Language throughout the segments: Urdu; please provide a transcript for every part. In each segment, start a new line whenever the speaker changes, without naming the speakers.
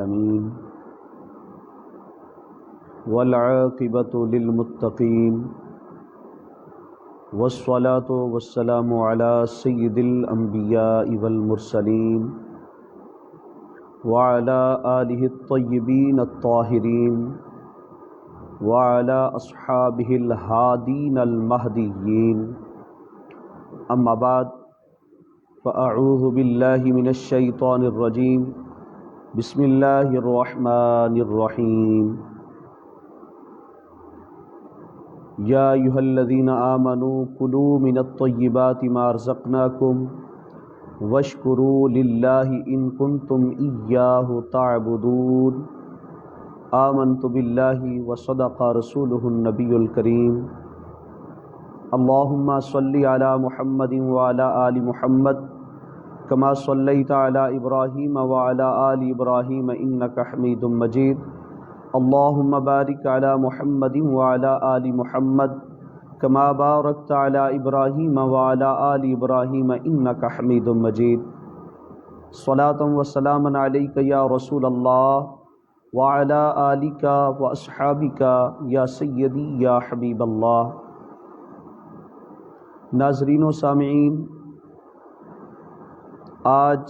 العالمين والعاقبة للمتقين والصلاة والسلام على سيد الأنبياء والمرسلين وعلى آله الطيبين الطاهرين وعلى أصحابه الهادين المهديين أما بعد فأعوذ بالله من الشيطان الرجيم بسم الله الرحمن الرحيم يا أيها الذين آمنوا كلوا من الطيبات ما رزقناكم واشكروا لله إن كنتم إياه تعبدون آمنت بالله وصدق رسوله النبي الكريم اللهم صل على محمد وعلى آل محمد كما صليت على إبراهيم وعلى آل إبراهيم إنك حميد مجيد اللهم بارك على محمد وعلى آل محمد كما باركت على إبراهيم وعلى آل إبراهيم إنك حميد مجيد صلاة وسلاما عليك يا رسول الله وعلى آلك وأصحابك يا سيدي يا حبيب الله۔ ناظرین و سامعین، آج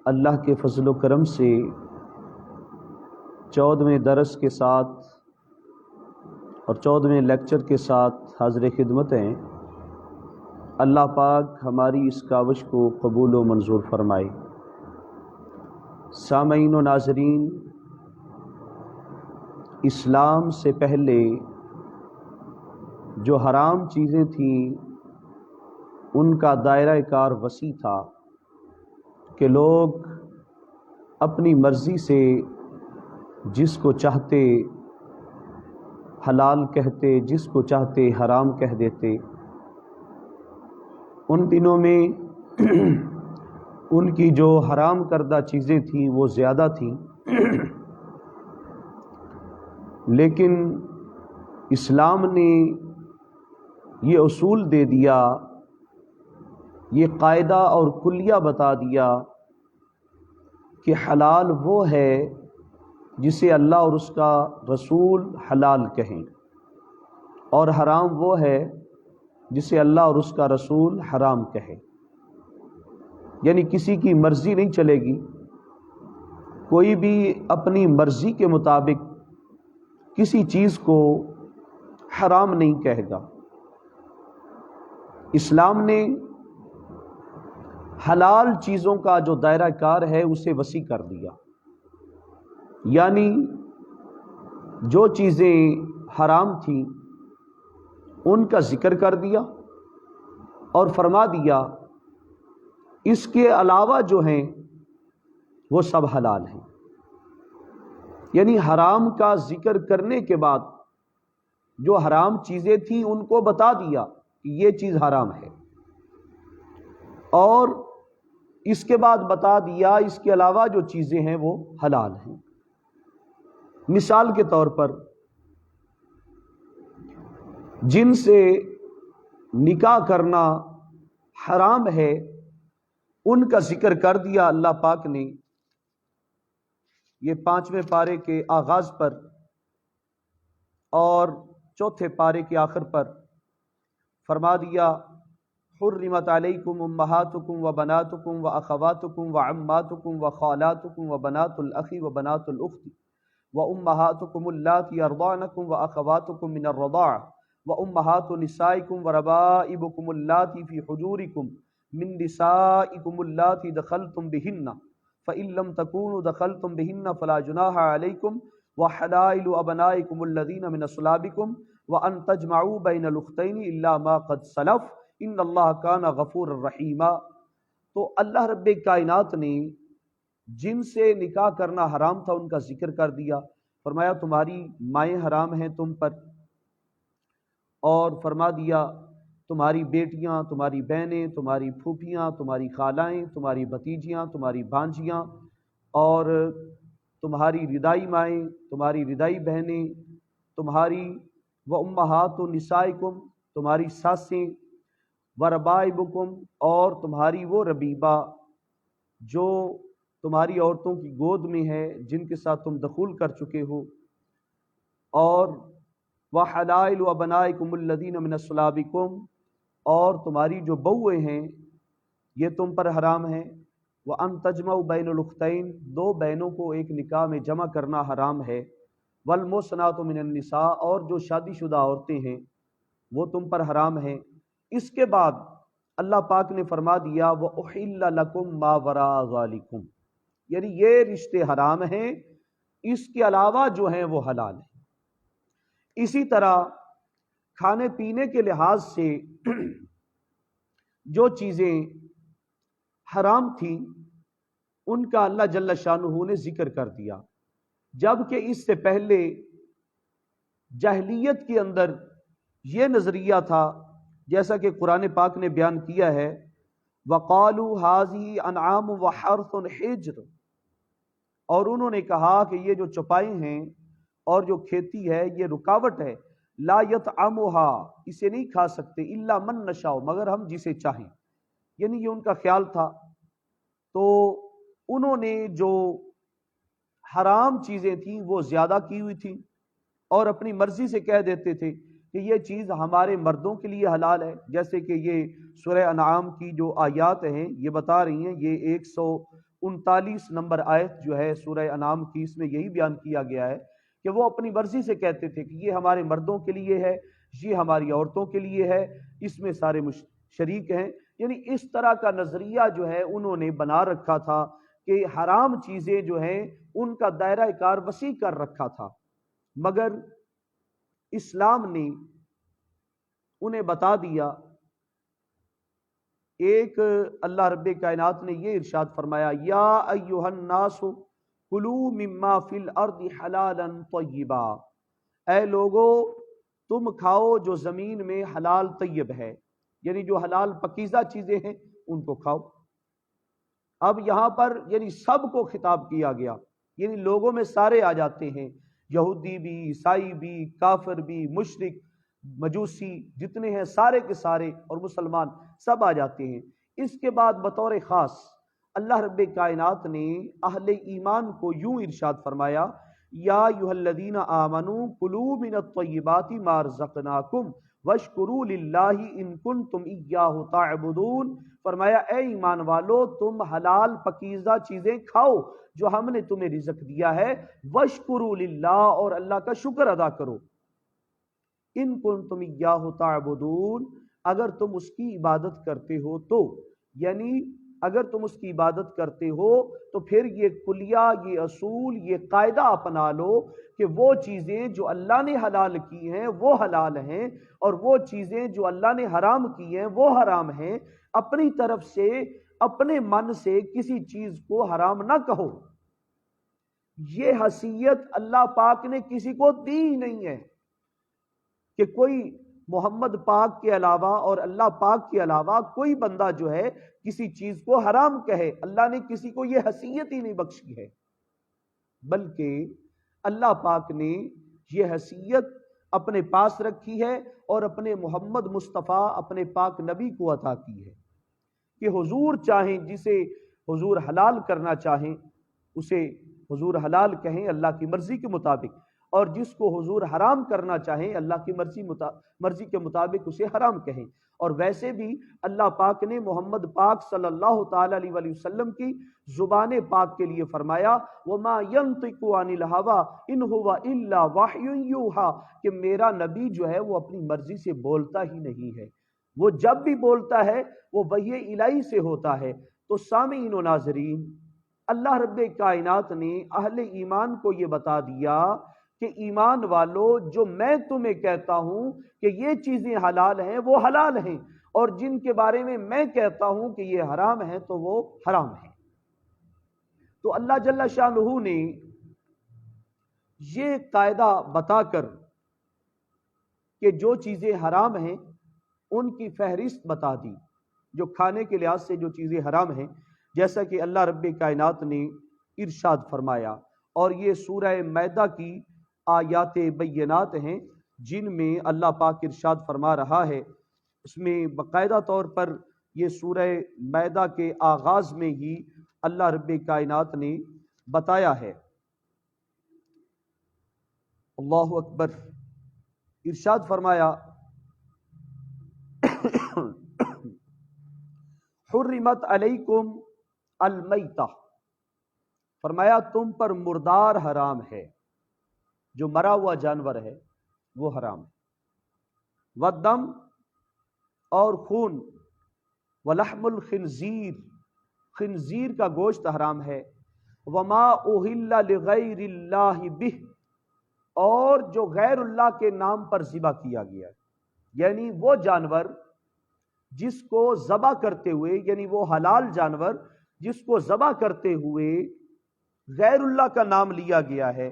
اللہ کے فضل و کرم سے 14ویں درس کے ساتھ اور 14ویں لیکچر کے ساتھ حاضر خدمت ہیں۔ اللہ پاک ہماری اس کاوش کو قبول و منظور فرمائے۔ سامعین و ناظرین، اسلام سے پہلے جو حرام چیزیں تھیں ان کا دائرہ کار وسیع تھا کہ لوگ اپنی مرضی سے جس کو چاہتے حلال کہتے، جس کو چاہتے حرام کہہ دیتے۔ ان دنوں میں ان کی جو حرام کردہ چیزیں تھیں وہ زیادہ تھیں، لیکن اسلام نے یہ اصول دے دیا، یہ قاعدہ اور کلیہ بتا دیا کہ حلال وہ ہے جسے اللہ اور اس کا رسول حلال کہیں، اور حرام وہ ہے جسے اللہ اور اس کا رسول حرام کہے۔ یعنی کسی کی مرضی نہیں چلے گی، کوئی بھی اپنی مرضی کے مطابق کسی چیز کو حرام نہیں کہے گا۔ اسلام نے حلال چیزوں کا جو دائرہ کار ہے اسے وسیع کر دیا، یعنی جو چیزیں حرام تھیں ان کا ذکر کر دیا اور فرما دیا اس کے علاوہ جو ہیں وہ سب حلال ہیں۔ یعنی حرام کا ذکر کرنے کے بعد جو حرام چیزیں تھیں ان کو بتا دیا کہ یہ چیز حرام ہے، اور اس کے بعد بتا دیا اس کے علاوہ جو چیزیں ہیں وہ حلال ہیں۔ مثال کے طور پر جن سے نکاح کرنا حرام ہے ان کا ذکر کر دیا اللہ پاک نے۔ یہ 5ویں پارے کے آغاز پر اور 4تھے پارے کے آخر پر فرما دیا حرمت علیکم امہاتکم و بناتکم و اخواتکم و عماتکم و خالاتکم و بنات الاخ و بنات الاخت و امہاتکم اللاتی ارضعنکم و اخواتکم من الرضاع و امہات نسائکم و ربائبکم اللاتی فی حجورکم من نسائکم اللاتی دخلتم بہن فإن لم تكونوا دخلتم بهن فلا جناح عليكم وحلائل أبنائكم الذين من أصلابكم وأن تجمعوا بين الأختين إلا ما قد سلف إن الله كان غفورا رحيما۔ تو اللہ رب کائنات نے جن سے نکاح کرنا حرام تھا ان کا ذکر کر دیا، فرمایا تمہاری مائیں حرام ہیں تم پر، اور فرما دیا تمہاری بیٹیاں، تمہاری بہنیں، تمہاری پھوپھیاں، تمہاری خالائیں، تمہاری بھتیجیاں، تمہاری بھانجیاں، اور تمہاری ردائی مائیں، تمہاری ردائی بہنیں، تمہاری و امہات نسائکم، تمہاری ساسیں، و ربائبکم، اور تمہاری وہ ربیبہ جو تمہاری عورتوں کی گود میں ہے جن کے ساتھ تم دخول کر چکے ہو، اور وحلائل ابنائکم الذین من اصلابکم، اور تمہاری جو بوئے ہیں یہ تم پر حرام ہیں، وان تجمعوا بین الاختین، دو بہنوں کو ایک نکاح میں جمع کرنا حرام ہے، والمحصنات من النساء، اور جو شادی شدہ عورتیں ہیں وہ تم پر حرام ہیں۔ اس کے بعد اللہ پاک نے فرما دیا وَأُحِلَّ لَكُم مَّا وَرَاءَ ذَلِكُمْ، یعنی یہ رشتے حرام ہیں، اس کے علاوہ جو ہیں وہ حلال ہیں۔ اسی طرح کھانے پینے کے لحاظ سے جو چیزیں حرام تھیں ان کا اللہ جل شانہ نے ذکر کر دیا، جبکہ اس سے پہلے جاہلیت کے اندر یہ نظریہ تھا، جیسا کہ قرآن پاک نے بیان کیا ہے وَقَالُوا هَٰذِهِ أَنْعَامٌ وَحَرْثٌ حِجْرٌ، اور انہوں نے کہا کہ یہ جو چوپائے ہیں اور جو کھیتی ہے یہ رکاوٹ ہے، لا يطعمها، اسے نہیں کھا سکتے، الا من نشاء، مگر ہم جسے چاہیں، یعنی یہ ان کا خیال تھا۔ تو انہوں نے جو حرام چیزیں تھیں وہ زیادہ کی ہوئی تھیں، اور اپنی مرضی سے کہہ دیتے تھے کہ یہ چیز ہمارے مردوں کے لیے حلال ہے، جیسے کہ یہ سورہ انعام کی جو آیات ہیں یہ بتا رہی ہیں، یہ 139 نمبر آیت جو ہے سورہ انعام کی، اس میں یہی بیان کیا گیا ہے کہ وہ اپنی مرضی سے کہتے تھے کہ یہ ہمارے مردوں کے لیے ہے، یہ ہماری عورتوں کے لیے ہے، اس میں سارے شریک ہیں۔ یعنی اس طرح کا نظریہ جو ہے انہوں نے بنا رکھا تھا کہ حرام چیزیں جو ہیں ان کا دائرہ کار وسیع کر رکھا تھا، مگر اسلام نے انہیں بتا دیا۔ ایک اللہ رب کائنات نے یہ ارشاد فرمایا یا ایھا الناس کلوا مما فی الارض حلالا طیبا، اے لوگو تم کھاؤ جو زمین میں حلال طیب ہے، یعنی جو حلال پکیزہ چیزیں ہیں ان کو کھاؤ۔ اب یہاں پر یعنی سب کو خطاب کیا گیا، یعنی لوگوں میں سارے آ جاتے ہیں، یہودی بھی، عیسائی بھی، کافر بھی، مشرک، مجوسی، جتنے ہیں سارے کے سارے، اور مسلمان سب آ جاتے ہیں۔ اس کے بعد بطور خاص اللہ رب کائنات نے اہل ایمان کو یوں ارشاد فرمایا یا ایھا الذین آمنوا کلوا من الطیبات ما رزقناکم واشکروا للہ ان کنتم ایاہ تعبدون، فرمایا اے ایمان والو تم حلال پکیزہ چیزیں کھاؤ جو ہم نے تمہیں رزق دیا ہے، واشکروا للہ، اور اللہ کا شکر ادا کرو، ان کنتم ایاہ تعبدون، اگر تم اس کی عبادت کرتے ہو تو، یعنی اگر تم اس کی عبادت کرتے ہو تو پھر یہ کلیہ، یہ اصول، یہ قاعدہ اپنا لو کہ وہ چیزیں جو اللہ نے حلال کی ہیں وہ حلال ہیں، اور وہ چیزیں جو اللہ نے حرام کی ہیں وہ حرام ہیں۔ اپنی طرف سے اپنے من سے کسی چیز کو حرام نہ کہو، یہ حیثیت اللہ پاک نے کسی کو دی ہی نہیں ہے کہ کوئی محمد پاک کے علاوہ اور اللہ پاک کے علاوہ کوئی بندہ جو ہے کسی چیز کو حرام کہے، اللہ نے کسی کو یہ حیثیت ہی نہیں بخشی ہے، بلکہ اللہ پاک نے یہ حیثیت اپنے پاس رکھی ہے اور اپنے محمد مصطفیٰ اپنے پاک نبی کو عطا کی ہے کہ حضور چاہیں جسے حضور حلال کرنا چاہیں اسے حضور حلال کہیں اللہ کی مرضی کے مطابق، اور جس کو حضور حرام کرنا چاہیں اللہ کی مرضی کے مطابق اسے حرام کہیں۔ اور ویسے بھی اللہ پاک نے محمد پاک صلی اللہ تعالی علیہ وآلہ وسلم کی زبان پاک کے لیے فرمایا وَمَا يَنطِقُ عَنِ الْهَوَىٰ إِنْ هُوَ إِلَّا وَحْيٌ يُوحَىٰ، کہ میرا نبی جو ہے وہ اپنی مرضی سے بولتا ہی نہیں ہے، وہ جب بھی بولتا ہے وہ وحی الہی سے ہوتا ہے۔ تو سامعین و ناظرین، اللہ رب کائنات نے اہل ایمان کو یہ بتا دیا کہ ایمان والو جو میں تمہیں کہتا ہوں کہ یہ چیزیں حلال ہیں وہ حلال ہیں، اور جن کے بارے میں میں کہتا ہوں کہ یہ حرام ہیں تو وہ حرام ہیں۔ تو اللہ جل شانہ نے یہ قاعدہ بتا کر کہ جو چیزیں حرام ہیں ان کی فہرست بتا دی، جو کھانے کے لحاظ سے جو چیزیں حرام ہیں، جیسا کہ اللہ رب کائنات نے ارشاد فرمایا، اور یہ سورہ مائدہ کی آیات بینات ہیں جن میں اللہ پاک ارشاد فرما رہا ہے۔ اس میں باقاعدہ طور پر یہ سورہ مائدہ کے آغاز میں ہی اللہ رب کائنات نے بتایا ہے۔ اللہ اکبر۔ ارشاد فرمایا حرمت علیکم المیتہ، فرمایا تم پر مردار حرام ہے، جو مرا ہوا جانور ہے وہ حرام ہے، والدم اور خون، ولحم الخنزیر، خنزیر کا گوشت حرام ہے، وما اہل لغیر اللہ بہ، اور جو غیر اللہ کے نام پر ذبح کیا گیا ہے، یعنی وہ جانور جس کو ذبح کرتے ہوئے، یعنی وہ حلال جانور جس کو ذبح کرتے ہوئے غیر اللہ کا نام لیا گیا ہے،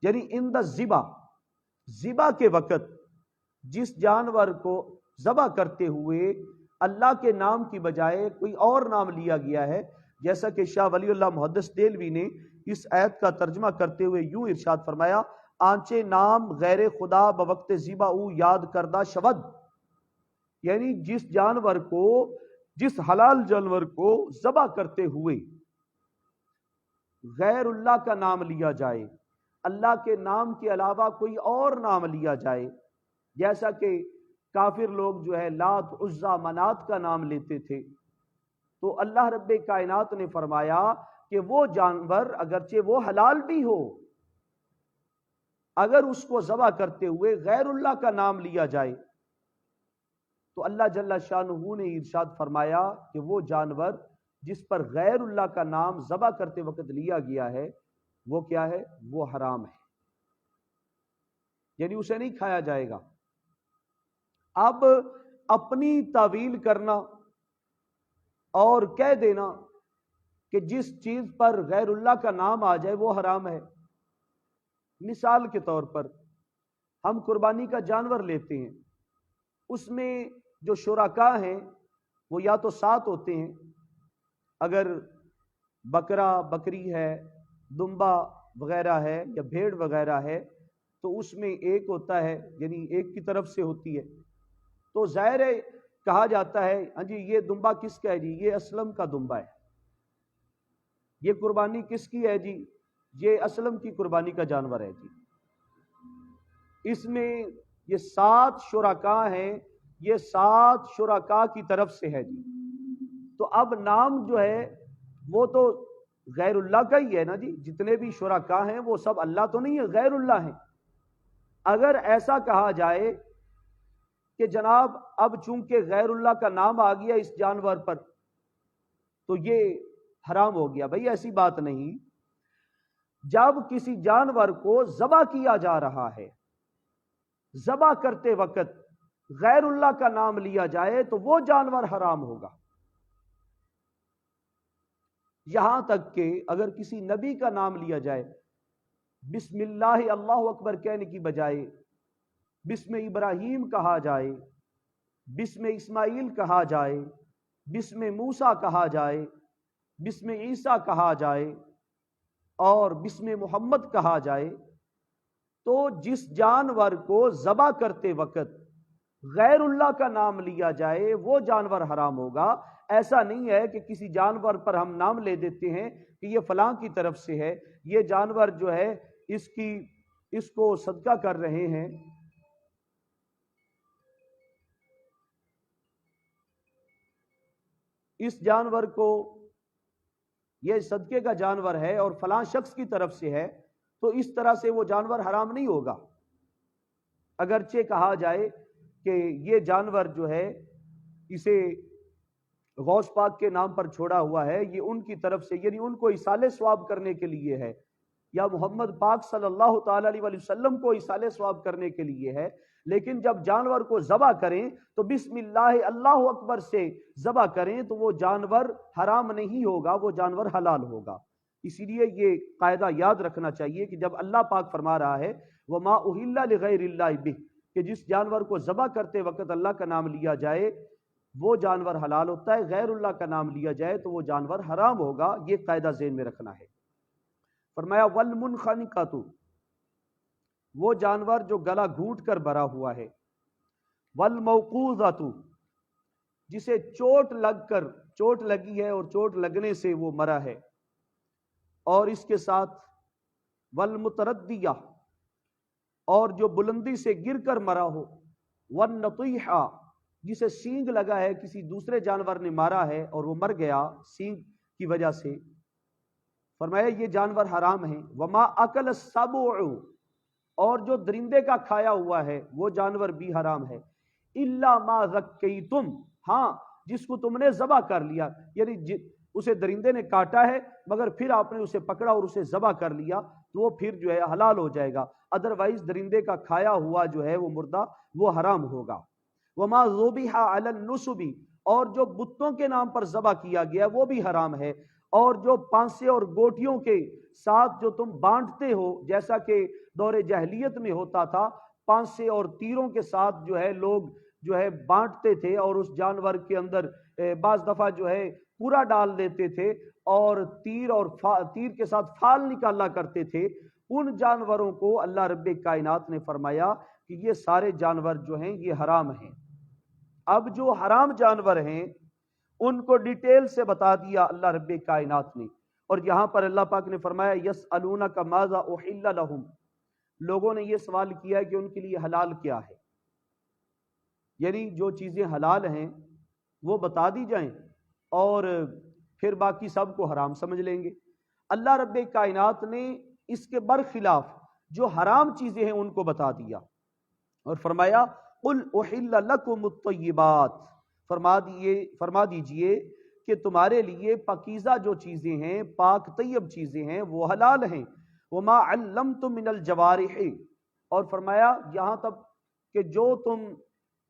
یعنی ان دا ذبح کے وقت جس جانور کو ذبح کرتے ہوئے اللہ کے نام کی بجائے کوئی اور نام لیا گیا ہے، جیسا کہ شاہ ولی اللہ محدث دہلوی نے اس آیت کا ترجمہ کرتے ہوئے یوں ارشاد فرمایا، آنچے نام غیر خدا بوقت ذبح او یاد کردہ شود، یعنی جس حلال جانور کو ذبح کرتے ہوئے غیر اللہ کا نام لیا جائے، اللہ کے نام کے علاوہ کوئی اور نام لیا جائے، جیسا کہ کافر لوگ جو ہے لات عزا منات کا نام لیتے تھے، تو اللہ رب کائنات نے فرمایا کہ وہ جانور اگرچہ وہ حلال بھی ہو، اگر اس کو ذبح کرتے ہوئے غیر اللہ کا نام لیا جائے تو اللہ جل شانہ نے ارشاد فرمایا کہ وہ جانور جس پر غیر اللہ کا نام ذبح کرتے وقت لیا گیا ہے وہ کیا ہے؟ وہ حرام ہے، یعنی اسے نہیں کھایا جائے گا۔ اب اپنی تعویل کرنا اور کہہ دینا کہ جس چیز پر غیر اللہ کا نام آ جائے وہ حرام ہے، مثال کے طور پر ہم قربانی کا جانور لیتے ہیں، اس میں جو شرکا ہیں وہ یا تو 7 ہوتے ہیں، اگر بکرا بکری ہے، دمبا وغیرہ ہے یا بھیڑ وغیرہ ہے تو اس میں ایک ہوتا ہے، یعنی ایک کی طرف سے ہوتی ہے، تو ظاہر ہے کہا جاتا ہے ہاں جی یہ دمبا کس کا ہے جی؟ یہ اسلم کا دمبا ہے۔ یہ قربانی کس کی ہے جی؟ یہ اسلم کی قربانی کا جانور ہے جی۔ اس میں یہ 7 شرکا ہیں، یہ 7 شرکا کی طرف سے ہے جی، تو اب نام جو ہے وہ تو غیر اللہ کا ہی ہے نا جی، جتنے بھی شرکا ہیں وہ سب اللہ تو نہیں ہے، غیر اللہ ہیں۔ اگر ایسا کہا جائے کہ جناب اب چونکہ غیر اللہ کا نام آ گیا اس جانور پر تو یہ حرام ہو گیا، بھئی ایسی بات نہیں۔ جب کسی جانور کو ذبح کیا جا رہا ہے، ذبح کرتے وقت غیر اللہ کا نام لیا جائے تو وہ جانور حرام ہوگا، یہاں تک کہ اگر کسی نبی کا نام لیا جائے، بسم اللہ اللہ اکبر کہنے کی بجائے بسم ابراہیم کہا جائے، بسم اسماعیل کہا جائے، بسم موسیٰ کہا جائے، بسم عیسیٰ کہا جائے اور بسم محمد کہا جائے، تو جس جانور کو ذبح کرتے وقت غیر اللہ کا نام لیا جائے وہ جانور حرام ہوگا۔ ایسا نہیں ہے کہ کسی جانور پر ہم نام لے دیتے ہیں کہ یہ فلاں کی طرف سے ہے، یہ جانور جو ہے اس کو صدقہ کر رہے ہیں، اس جانور کو یہ صدقے کا جانور ہے اور فلاں شخص کی طرف سے ہے، تو اس طرح سے وہ جانور حرام نہیں ہوگا۔ اگرچہ کہا جائے کہ یہ جانور جو ہے اسے غوث پاک کے نام پر چھوڑا ہوا ہے، یہ ان کی طرف سے، یعنی ان کو ایصال ثواب کرنے کے لیے ہے، یا محمد پاک صلی اللہ تعالی علیہ وسلم کو ایصال ثواب کرنے کے لیے ہے، لیکن جب جانور کو ذبح کریں تو بسم اللہ اللہ اکبر سے ذبح کریں تو وہ جانور حرام نہیں ہوگا، وہ جانور حلال ہوگا۔ اسی لیے یہ قاعدہ یاد رکھنا چاہیے کہ جب اللہ پاک فرما رہا ہے وَمَا أُهِلَّ لِغَيْرِ اللَّهِ بِهِ، کہ جس جانور کو ذبح کرتے وقت اللہ کا نام لیا جائے وہ جانور حلال ہوتا ہے، غیر اللہ کا نام لیا جائے تو وہ جانور حرام ہوگا، یہ قاعدہ ذہن میں رکھنا ہے۔ فرمایا وَالْمُنْخَنِقَةُ، وہ جانور جو گلا گھونٹ کر بھرا ہوا ہے، وَالْمَوْقُوذَةُ، جسے چوٹ لگ کر چوٹ لگی ہے اور چوٹ لگنے سے وہ مرا ہے، اور اس کے ساتھ والمتردیہ، اور جو بلندی سے گر کر مرا ہو، والنطیحہ، جسے سینگ لگا ہے، کسی دوسرے جانور نے مارا ہے اور وہ مر گیا سینگ کی وجہ سے، فرمایا یہ جانور حرام ہیں۔ وما اکل السبع، اور جو درندے کا کھایا ہوا ہے وہ جانور بھی حرام ہے۔ الا ما ذکیتم، ہاں جس کو تم نے ذبح کر لیا، یعنی اسے درندے نے کاٹا ہے مگر پھر آپ نے اسے پکڑا اور اسے ذبح کر لیا تو وہ پھر جو ہے حلال ہو جائے گا، ادروائز درندے کا کھایا ہوا جو ہے وہ مردہ وہ حرام ہوگا۔ وما ذبح علی النصب، اور جو بتوں کے نام پر ذبح کیا گیا وہ بھی حرام ہے، اور جو پانسے اور گوٹیوں کے ساتھ جو تم بانٹتے ہو، جیسا کہ دور جاہلیت میں ہوتا تھا، پانسے اور تیروں کے ساتھ جو ہے لوگ جو ہے بانٹتے تھے اور اس جانور کے اندر بعض دفعہ جو ہے پورا ڈال دیتے تھے اور تیر کے ساتھ فال نکالا کرتے تھے، ان جانوروں کو اللہ رب کائنات نے فرمایا کہ یہ سارے جانور جو ہیں یہ حرام ہیں۔ اب جو حرام جانور ہیں ان کو ڈیٹیل سے بتا دیا اللہ رب کائنات نے، اور یہاں پر اللہ پاک نے فرمایا یسألونک ماذا احل لہم، لوگوں نے یہ سوال کیا ہے کہ ان کے لیے حلال کیا ہے، یعنی جو چیزیں حلال ہیں وہ بتا دی جائیں اور پھر باقی سب کو حرام سمجھ لیں گے۔ اللہ رب کائنات نے اس کے برخلاف جو حرام چیزیں ہیں ان کو بتا دیا اور فرمایا قل احل لکم الطیبات، فرما دیجئے کہ تمہارے لیے پاکیزہ جو چیزیں ہیں، پاک طیب چیزیں ہیں وہ حلال ہیں۔ وما علمتم من الجوارح، اور فرمایا یہاں تک کہ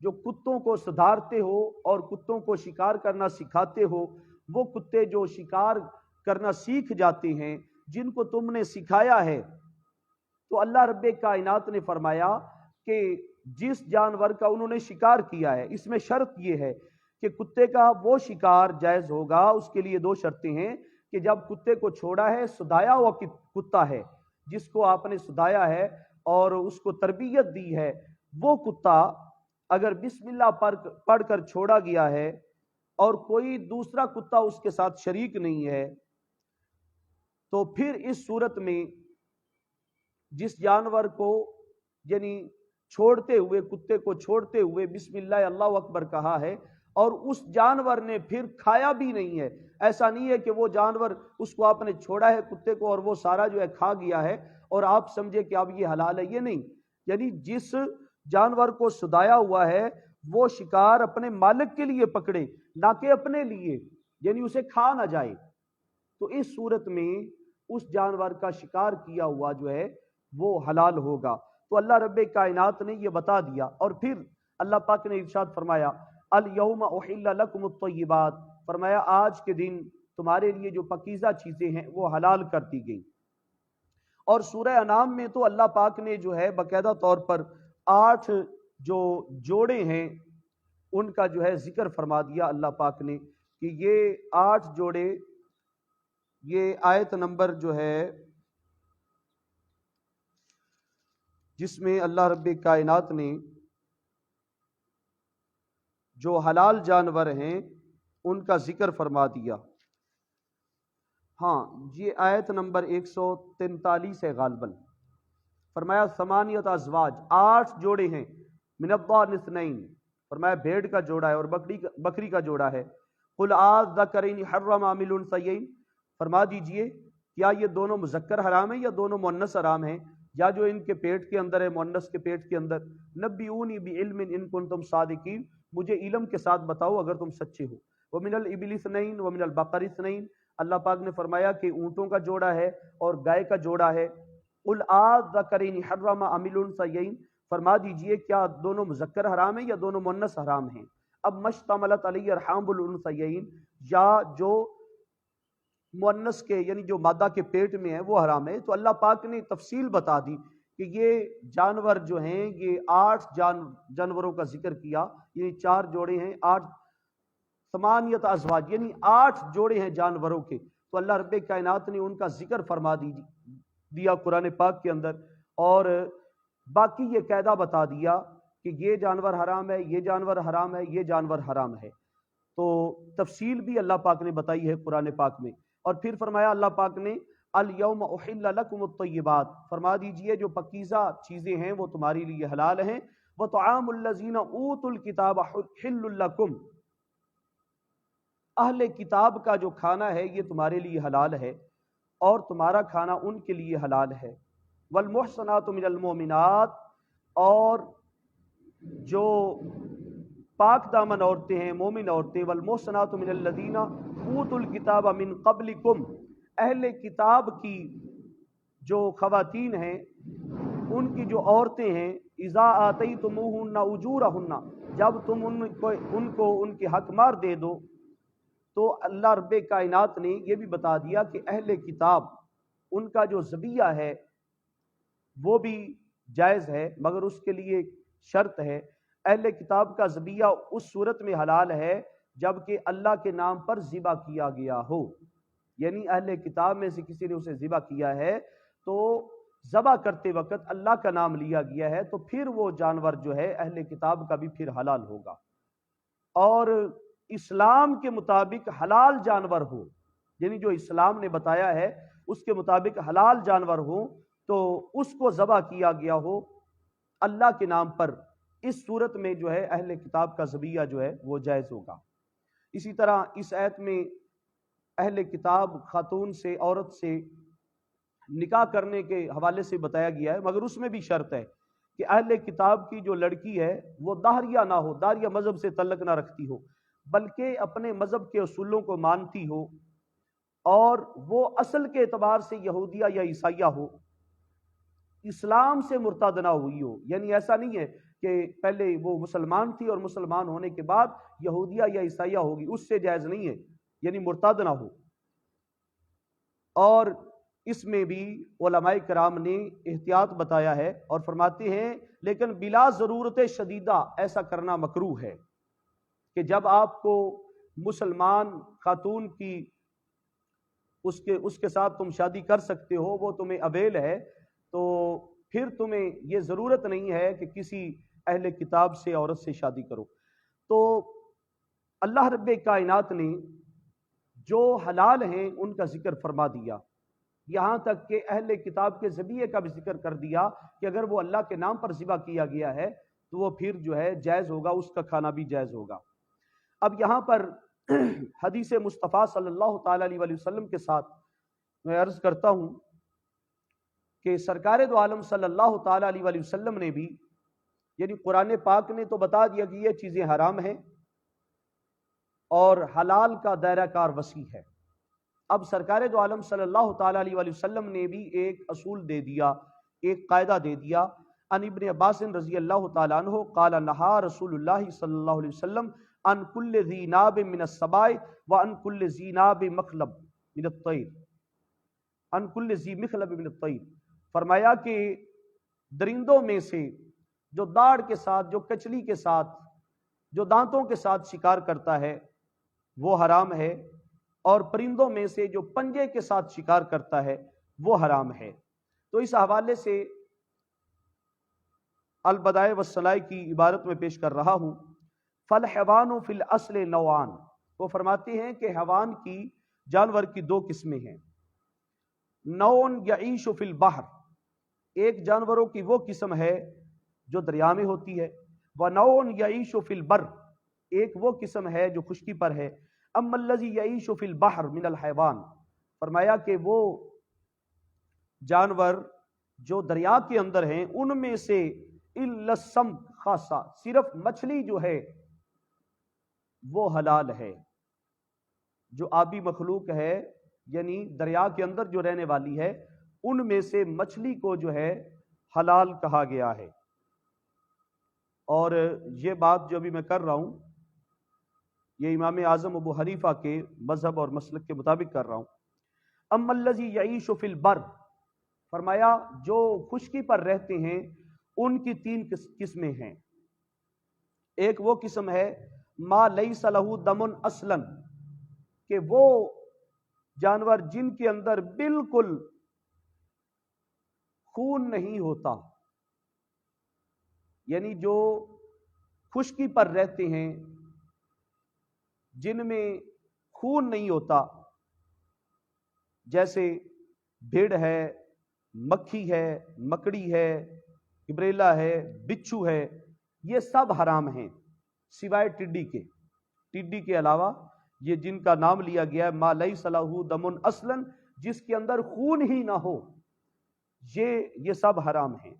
جو کتوں کو سدھارتے ہو اور کتوں کو شکار کرنا سکھاتے ہو، وہ کتے جو شکار کرنا سیکھ جاتے ہیں جن کو تم نے سکھایا ہے، تو اللہ رب کائنات نے فرمایا کہ جس جانور کا انہوں نے شکار کیا ہے، اس میں شرط یہ ہے کہ کتے کا وہ شکار جائز ہوگا، اس کے لیے دو شرطیں ہیں کہ جب کتے کو چھوڑا ہے، سدھایا ہوا کتا ہے جس کو آپ نے سدھایا ہے اور اس کو تربیت دی ہے، وہ کتا اگر بسم اللہ پڑھ کر چھوڑا گیا ہے اور کوئی دوسرا کتا اس کے ساتھ شریک نہیں ہے، تو پھر اس صورت میں جس جانور کو یعنی چھوڑتے ہوئے، کتے کو چھوڑتے ہوئے بسم اللہ اللہ اکبر کہا ہے اور اس جانور نے پھر کھایا بھی نہیں ہے، ایسا نہیں ہے کہ وہ جانور اس کو آپ نے چھوڑا ہے کتے کو اور وہ سارا جو ہے کھا گیا ہے اور آپ سمجھے کہ اب یہ حلال ہے، یہ نہیں، یعنی جس جانور کو سدایا ہوا ہے وہ شکار اپنے مالک کے لیے پکڑے نہ کہ اپنے لیے، یعنی اسے کھا نہ جائے، تو اس صورت میں اس جانور کا شکار کیا ہوا جو ہے وہ حلال ہوگا۔ تو اللہ رب کائنات نے یہ بتا دیا، اور پھر اللہ پاک نے ارشاد فرمایا الیوم احل لکم الطیبات، فرمایا آج کے دن تمہارے لیے جو پاکیزہ چیزیں ہیں وہ حلال کر دی گئی۔ اور سورہ انعام میں تو اللہ پاک نے جو ہے باقاعدہ طور پر 8 جو جوڑے ہیں ان کا جو ہے ذکر فرما دیا اللہ پاک نے کہ یہ 8 جوڑے، یہ آیت نمبر جو ہے جس میں اللہ رب کائنات نے جو حلال جانور ہیں ان کا ذکر فرما دیا، ہاں یہ آیت نمبر 143 ہے غالباً، فرمایا ثمانیت ازواج، 8 جوڑے ہیں، من الضأن اثنین، فرمایا بھیڑ کا جوڑا ہے اور بکری کا جوڑا ہے، قل الذکرین حرم ام الانثیین، فرما دیجئے کیا یہ دونوں مذکر حرام ہیں یا دونوں مؤنث حرام ہیں، یا جو ان کے پیٹ کے اندر ہے مؤنث کے پیٹ کے اندر، نبئونی بعلم ان کنتم صادقین، مجھے علم کے ساتھ بتاؤ اگر تم سچے ہو، ومن الابل اثنین ومن البقر اثنین، اللہ پاک نے فرمایا کہ اونٹوں کا جوڑا ہے اور گائے کا جوڑا ہے، قل الذکرین حرم ام الانثیین، فرما دیجئے کیا دونوں مذکر حرام ہیں یا دونوں مؤنث حرام ہیں، اب مشتملت علی ارحام الانثیین، یا جو مؤنث کے یعنی جو مادہ کے پیٹ میں ہے وہ حرام ہے، تو اللہ پاک نے تفصیل بتا دی کہ یہ جانور جو ہیں یہ 8 جانوروں کا ذکر کیا، یہ 4 جوڑے ہیں، 8 ثمانیت ازواج یعنی 8 جوڑے ہیں جانوروں کے، تو اللہ رب کائنات نے ان کا ذکر فرما دیا قرآن پاک کے اندر، اور باقی یہ قاعدہ بتا دیا کہ یہ جانور حرام ہے، یہ جانور حرام ہے، یہ جانور حرام ہے۔ تو تفصیل بھی اللہ پاک نے بتائی ہے قرآن پاک میں. اور پھر فرمایا اللہ پاک نے الیوم احل لکم الطیبات، فرما دیجئے جو پکیزہ چیزیں ہیں وہ تمہارے لیے حلال ہیں. وطعام الذین اوتوا الکتاب حل لکم، اہل کتاب کا جو کھانا ہے یہ تمہارے لیے حلال ہے اور تمہارا کھانا ان کے لیے حلال ہے. والمحصنات من المؤمنات، اور جو پاک دامن عورتیں ہیں مومن عورتیں، والمحصنات من الذین اوتوا الکتاب من قبلکم، اہل کتاب کی جو خواتین ہیں ان کی جو عورتیں ہیں، اذا آتیتموہن اجورہن، جب تم ان کو ان کے حق مار دے دو. تو اللہ رب کائنات نے یہ بھی بتا دیا کہ اہل کتاب ان کا جو ذبیحہ ہے وہ بھی جائز ہے، مگر اس کے لیے شرط ہے. اہل کتاب کا ذبیحہ اس صورت میں حلال ہے جب کہ اللہ کے نام پر ذبح کیا گیا ہو، یعنی اہل کتاب میں سے کسی نے اسے ذبح کیا ہے تو ذبح کرتے وقت اللہ کا نام لیا گیا ہے تو پھر وہ جانور جو ہے اہل کتاب کا بھی پھر حلال ہوگا. اور اسلام کے مطابق حلال جانور ہو، یعنی جو اسلام نے بتایا ہے اس کے مطابق حلال جانور ہو تو اس کو ذبح کیا گیا ہو اللہ کے نام پر، اس صورت میں جو ہے اہل کتاب کا ذبیحہ جو ہے وہ جائز ہوگا. اسی طرح اس آیت میں اہل کتاب خاتون سے، عورت سے نکاح کرنے کے حوالے سے بتایا گیا ہے، مگر اس میں بھی شرط ہے کہ اہل کتاب کی جو لڑکی ہے وہ داہریہ نہ ہو، داہریہ مذہب سے تعلق نہ رکھتی ہو، بلکہ اپنے مذہب کے اصولوں کو مانتی ہو اور وہ اصل کے اعتبار سے یہودیہ یا عیسائیہ ہو، اسلام سے مرتد نہ ہوئی ہو. یعنی ایسا نہیں ہے کہ پہلے وہ مسلمان تھی اور مسلمان ہونے کے بعد یہودیہ یا عیسائیہ ہوگی، اس سے جائز نہیں ہے، یعنی مرتد نہ ہو. اور اس میں بھی علماء کرام نے احتیاط بتایا ہے اور فرماتے ہیں لیکن بلا ضرورت شدیدہ ایسا کرنا مکروہ ہے کہ جب آپ کو مسلمان خاتون کی اس کے ساتھ تم شادی کر سکتے ہو، وہ تمہیں اویل ہے، تو پھر تمہیں یہ ضرورت نہیں ہے کہ کسی اہل کتاب سے عورت سے شادی کرو. تو اللہ رب کائنات نے جو حلال ہیں ان کا ذکر فرما دیا، یہاں تک کہ اہل کتاب کے ذبیحے کا بھی ذکر کر دیا کہ اگر وہ اللہ کے نام پر ذبح کیا گیا ہے تو وہ پھر جو ہے جائز ہوگا، اس کا کھانا بھی جائز ہوگا. اب یہاں پر حدیث مصطفیٰ صلی اللہ تعالی علیہ وسلم کے ساتھ میں عرض کرتا ہوں کہ سرکار دو عالم صلی اللہ تعالی علیہ وسلم نے بھی، یعنی قرآن پاک نے تو بتا دیا کہ یہ چیزیں حرام ہیں اور حلال کا دائرہ کار وسیع ہے. اب سرکار دو عالم صلی اللہ تعالی علیہ وسلم نے بھی ایک اصول دے دیا، ایک قاعدہ دے دیا. ان ابن عباس رضی اللہ تعالیٰ عنہ قال نہا رسول اللہ صلی اللہ علیہ وسلم ان کل ذی ناب من السباع وان کل ذی ناب مخلب من الطیر، ان کل ذی مخلب من الطیر، فرمایا کہ درندوں میں سے جو داڑھ کے ساتھ، جو کچلی کے ساتھ، جو دانتوں کے ساتھ شکار کرتا ہے وہ حرام ہے، اور پرندوں میں سے جو پنجے کے ساتھ شکار کرتا ہے وہ حرام ہے. تو اس حوالے سے البدائع والصنائع کی عبارت میں پیش کر رہا ہوں. فالحیوان فی الاصل نوعان، وہ فرماتے ہیں کہ حیوان کی، جانور کی دو قسمیں ہیں. نوع یعیش فی البحر، ایک جانوروں کی وہ قسم ہے جو دریا میں ہوتی ہے. ونوع یعیش فی البر، ایک وہ قسم ہے جو خشکی پر ہے. اما الذی یعیش فی البحر من الحیوان، فرمایا کہ وہ جانور جو دریا کے اندر ہیں ان میں سے الا السمک خاصہ، صرف مچھلی جو ہے وہ حلال ہے. جو آبی مخلوق ہے یعنی دریا کے اندر جو رہنے والی ہے ان میں سے مچھلی کو جو ہے حلال کہا گیا ہے. اور یہ بات جو ابھی میں کر رہا ہوں یہ امام اعظم ابو حنیفہ کے مذہب اور مسلک کے مطابق کر رہا ہوں. اما الذی یعیش فی البر، فرمایا جو خشکی پر رہتے ہیں ان کی تین قسمیں ہیں. ایک وہ قسم ہے ما لیس لہ دم اصلا، کہ وہ جانور جن کے اندر بالکل خون نہیں ہوتا، یعنی جو خشکی پر رہتے ہیں جن میں خون نہیں ہوتا، جیسے بھیڑ ہے، مکھی ہے، مکڑی ہے، گبریلا ہے، بچھو ہے، یہ سب حرام ہیں سوائے ٹڈی کے۔ ٹڈی کے علاوہ یہ جن کا نام لیا گیا ہے ما لیس لہ دم اصلاً، جس کے اندر خون ہی نہ ہو، یہ سب حرام ہیں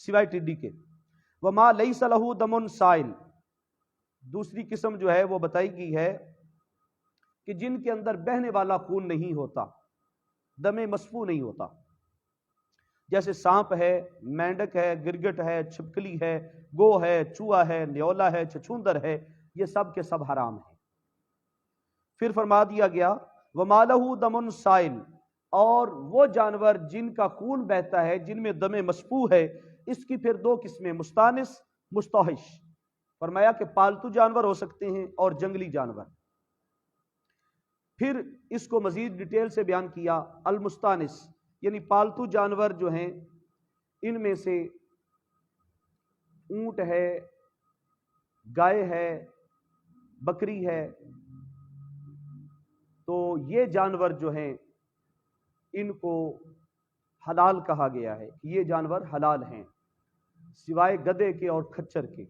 سوائے ٹڈی کے۔ وما لیس لہ دم سائل، دوسری قسم جو ہے وہ بتائی گئی ہے کہ جن کے اندر بہنے والا خون نہیں ہوتا، دم مسفو نہیں ہوتا، جیسے سانپ ہے، مینڈک ہے، گرگٹ ہے، چھپکلی ہے، گو ہے، چوہا ہے، نیولا ہے، چھچھوندر ہے، یہ سب کے سب حرام ہیں۔ پھر فرما دیا گیا وما لہ دم سائل، اور وہ جانور جن کا خون بہتا ہے، جن میں دم مسفو ہے، اس کی پھر دو قسمیں، مستانس، مستوحش۔ فرمایا کہ پالتو جانور ہو سکتے ہیں اور جنگلی جانور۔ پھر اس کو مزید ڈیٹیل سے بیان کیا، المستانس یعنی پالتو جانور جو ہیں، ان میں سے اونٹ ہے، گائے ہے، بکری ہے، تو یہ جانور جو ہیں ان کو حلال کہا گیا ہے، یہ جانور حلال ہیں سوائے گدھے کے اور کھچر کے۔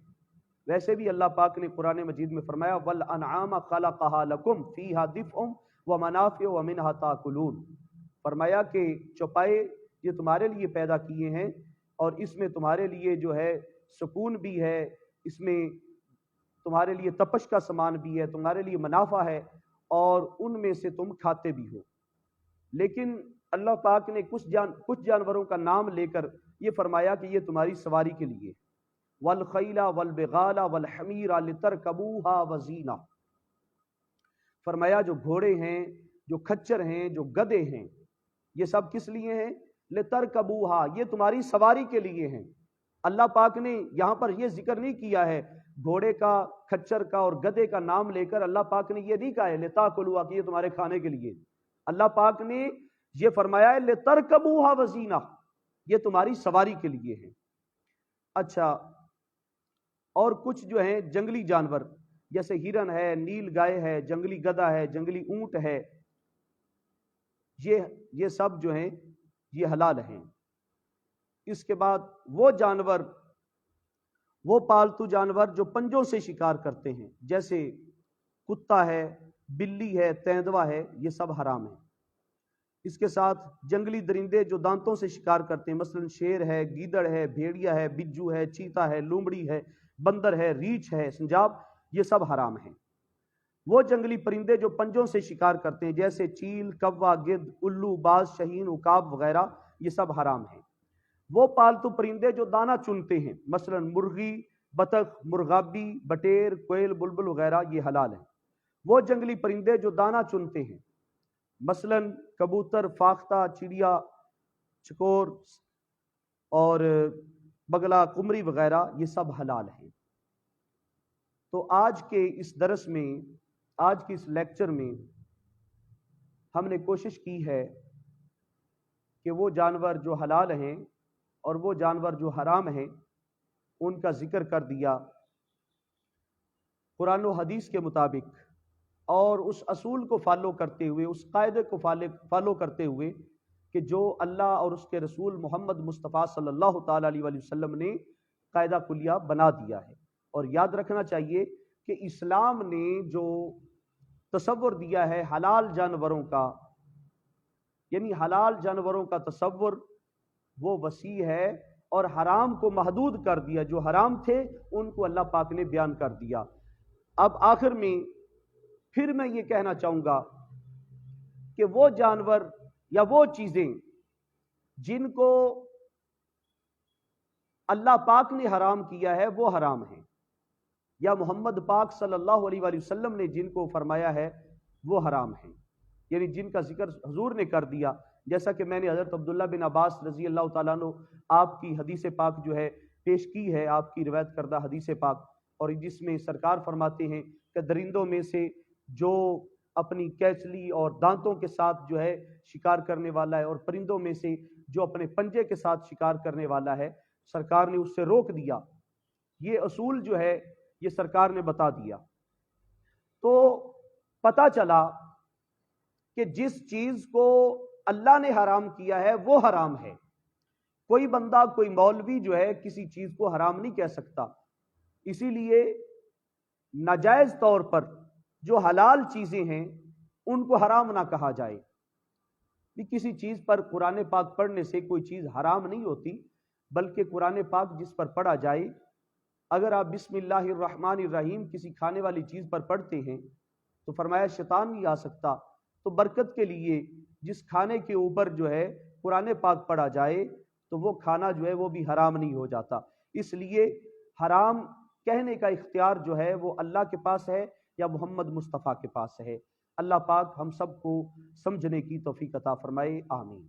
ویسے بھی اللہ پاک نے قرآن مجید میں فرمایا وَالْأَنْعَامَ خَلَقَهَا لَكُمْ فِيهَا دِفْءٌ وَمَنَافِعُ وَمِنْهَا تَأْكُلُونَ، فرمایا کہ چوپائے یہ تمہارے لیے پیدا کیے ہیں، اور اس میں تمہارے لیے جو ہے سکون بھی ہے، اس میں تمہارے لیے تپش کا سامان بھی ہے، تمہارے لیے منافع ہے، اور ان میں سے تم کھاتے بھی ہو۔ لیکن اللہ پاک نے کچھ جانوروں کا نام لے کر یہ فرمایا کہ یہ تمہاری سواری کے لیے، والخیل والبغال والحمیر لترکبوها وزینہ، فرمایا جو گھوڑے ہیں، جو کھچر ہیں، جو گدھے ہیں، یہ سب کس لیے ہیں؟ لترکبوها، یہ تمہاری سواری کے لیے ہیں۔ اللہ پاک نے یہاں پر یہ ذکر نہیں کیا ہے گھوڑے کا، کھچر کا اور گدھے کا نام لے کر اللہ پاک نے یہ نہیں کہا ہے لتاکلوا کہ یہ تمہارے کھانے کے لیے، اللہ پاک نے یہ فرمایا ہے لترکبوها وزینہ، یہ تمہاری سواری کے لیے ہیں۔ اچھا، اور کچھ جو ہیں جنگلی جانور جیسے ہرن ہے، نیل گائے ہے، جنگلی گدھا ہے، جنگلی اونٹ ہے، یہ سب جو ہیں یہ حلال ہیں۔ اس کے بعد وہ جانور، وہ پالتو جانور جو پنجوں سے شکار کرتے ہیں، جیسے کتا ہے، بلی ہے، تیندوا ہے، یہ سب حرام ہیں۔ اس کے ساتھ جنگلی درندے جو دانتوں سے شکار کرتے ہیں، مثلا شیر ہے، گیدڑ ہے، بھیڑیا ہے، بجو ہے، چیتا ہے، لومڑی ہے، بندر ہے، ریچھ ہے، سنجاب، یہ سب حرام ہیں۔ وہ جنگلی پرندے جو پنجوں سے شکار کرتے ہیں، جیسے چیل، کوا، گدھ، الو، باز، شہین، عقاب وغیرہ، یہ سب حرام ہیں۔ وہ پالتو پرندے جو دانہ چنتے ہیں، مثلا مرغی، بطخ، مرغابی، بٹیر، کوئل، بلبل وغیرہ، یہ حلال ہیں۔ وہ جنگلی پرندے جو دانہ چنتے ہیں، مثلا کبوتر، فاختہ، چڑیا، چکور اور بگلا، قمری وغیرہ، یہ سب حلال ہیں۔ تو آج کے اس درس میں، آج کے اس لیکچر میں ہم نے کوشش کی ہے کہ وہ جانور جو حلال ہیں اور وہ جانور جو حرام ہیں ان کا ذکر کر دیا قرآن و حدیث کے مطابق، اور اس اصول کو فالو کرتے ہوئے، اس قاعدے کو فالو کرتے ہوئے کہ جو اللہ اور اس کے رسول محمد مصطفیٰ صلی اللہ تعالیٰ علیہ وسلم نے قاعدہ کلیہ بنا دیا ہے۔ اور یاد رکھنا چاہیے کہ اسلام نے جو تصور دیا ہے حلال جانوروں کا، یعنی حلال جانوروں کا تصور وہ وسیع ہے، اور حرام کو محدود کر دیا، جو حرام تھے ان کو اللہ پاک نے بیان کر دیا۔ اب آخر میں پھر میں یہ کہنا چاہوں گا کہ وہ جانور یا وہ چیزیں جن کو اللہ پاک نے حرام کیا ہے وہ حرام ہیں، یا محمد پاک صلی اللہ علیہ وآلہ وسلم نے جن کو فرمایا ہے وہ حرام ہیں، یعنی جن کا ذکر حضور نے کر دیا، جیسا کہ میں نے حضرت عبداللہ بن عباس رضی اللہ تعالیٰ عنہ آپ کی حدیث پاک جو ہے پیش کی ہے، آپ کی روایت کردہ حدیث پاک، اور جس میں سرکار فرماتے ہیں کہ درندوں میں سے جو اپنی کیچلی اور دانتوں کے ساتھ جو ہے شکار کرنے والا ہے، اور پرندوں میں سے جو اپنے پنجے کے ساتھ شکار کرنے والا ہے، سرکار نے اس سے روک دیا۔ یہ اصول جو ہے یہ سرکار نے بتا دیا۔ تو پتہ چلا کہ جس چیز کو اللہ نے حرام کیا ہے وہ حرام ہے. کوئی بندہ، کوئی مولوی جو ہے کسی چیز کو حرام نہیں کہہ سکتا. اسی لیے ناجائز طور پر جو حلال چیزیں ہیں ان کو حرام نہ کہا جائے. بھی کسی چیز پر قرآن پاک پڑھنے سے کوئی چیز حرام نہیں ہوتی، بلکہ قرآن پاک جس پر پڑھا جائے، اگر آپ بسم اللہ الرحمن الرحیم کسی کھانے والی چیز پر پڑھتے ہیں تو فرمایا شیطان نہیں آ سکتا. تو برکت کے لیے جس کھانے کے اوپر جو ہے قرآن پاک پڑھا جائے تو وہ کھانا جو ہے وہ بھی حرام نہیں ہو جاتا. اس لیے حرام کہنے کا اختیار جو ہے وہ اللہ کے پاس ہے یا محمد مصطفیٰ کے پاس ہے. اللہ پاک ہم سب کو سمجھنے کی توفیق عطا فرمائے. آمین.